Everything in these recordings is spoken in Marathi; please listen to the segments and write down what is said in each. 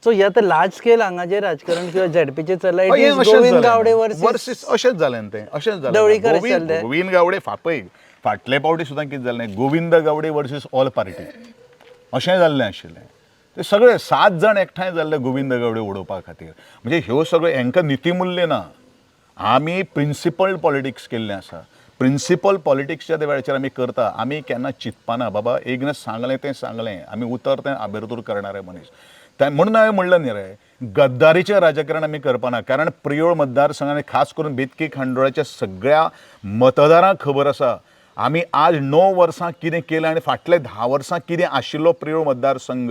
सो ह्या तर लार्ज स्केल हांगाचेर राजकारण किंवा झेडपीचे चल्ला इट हय, इज अशेंच गोविंद जालें. गावडे वर्सीस अशेंच जालें न्ही तें अशेंच जालें ढवळीकर गोविंद आशिल्ले. गोविंद गावडे फापय फाटले फावटी सुद्दां कितें जालें Govind Gawade versus all party अशें जाल्लें आशिल्लें ते सगळे 7 जाण एकठांय जाल्ले गोविंद गावडे उडोवपा खातीर म्हणजे ह्यो सगळ्यो हांकां नितीमुल्य ना आमी प्रिंसिपल पॉलिटिक्स केल्लें आसा प्रिंसिपल पॉलिटिक्सच्या वेळाचेर आमी करता आमी केन्ना चिंतपाना बाबा एकदां सांगलें तें सांगलें आमी उतर तें आबेरतूर करणारे मनीस म्हणून हांवें म्हणलं न्ही रे गद्दारीचें राजकारण आमी करपाना कारण प्रियोळ मतदारसंघांनी खास करून बेतकी खांडोळाच्या सगळ्या मतदारांक खबर आसा आमी आज 9 वर्सां कितें केलें आनी फाटले 10 वर्सां कितें आशिल्लो प्रियोळ मतदारसंघ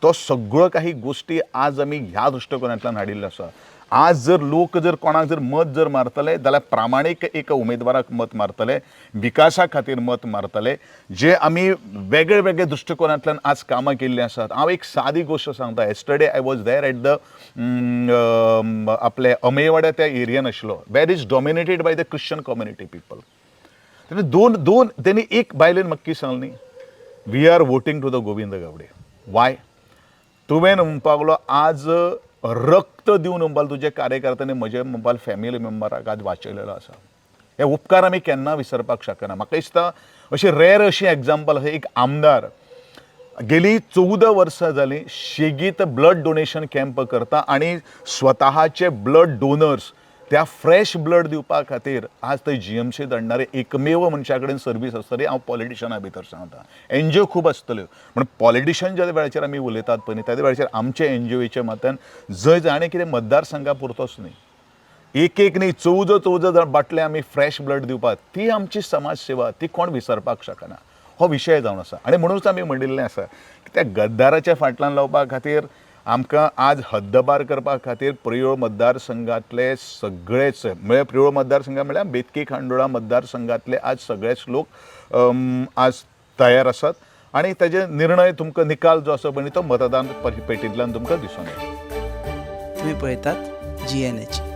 तो सगळ्यो काही गोष्टी आज आमी ह्या दृश्टिकोनांतल्यान हाडिल्लो आसा आज जर लोक जर कोणाक जर मत जर मारतले जाल्यार प्रामाणीक एक उमेदवाराक मत मारतले विकासा खातीर मत मारतले जे आमी वेगळे वेगळे दृश्टिकोनांतल्यान आज कामां केल्लीं आसात हांव एक सादी गोश्ट सांगता yesterday I was there at the आपले अमेयवाड्या त्या एरियन आशिल्लो where is dominated by the Christian community people त्यांनी एक बायलेन म्हाका सांगली we are voting to the Govind Gawde वाय तुवें म्हणपाक लागलो आज रक्त दिवन म्हणपाल तुजे कार्यकर्त्यांनी म्हजे म्हणपाल फॅमिली मेंबराक आज वाचयलेलो आसा हे उपकार आमी केन्ना विसरपाक शकना म्हाका दिसता अशी रेर अशी एग्जाम्पल आसा एक आमदार गेली 14 वर्सां जालीं शेगीत ब्लड डोनेशन कॅम्प करता आनी स्वताचे ब्लड डोनर्स त्या फ्रेश ब्लड दिवपा खातीर आज थंय जीएमसी धाडणारे एकमेव मनशा कडेन सर्वीस आसतली हांव पॉलिटिशना भितर सांगता एनजीओ खूब आसतल्यो पूण पॉलिटिशन ज्या वेळाचेर आमी उलयतात पळय त्या वेळाचेर आमचे एनजीओच्या मतान जंय आनी कितें मतदारसंघा पुरतोच न्ही एक न्ही 14 बाटले आमी फ्रेश ब्लड दिवपाक ती आमची समाज सेवा ती कोण विसरपाक शकना हो विशय जावन आसा आनी म्हणूनच आमी म्हणिल्लें आसा की त्या गद्दाराच्या फाटल्यान लावपा खातीर आमकां आज हद्दपार करपा खातीर प्रियोळ मतदारसंघातले सगळेच म्हणजे प्रियोळ मतदारसंघ म्हळ्यार बेतकी खांडोळा मतदारसंघातले आज सगळेच लोक आज तयार आसात आनी ताजे निर्णय तुमकां निकाल जो आसा पळय तो मतदान पेटींतल्यान तुमकां दिसून येता तुम्ही पळयतात GNH.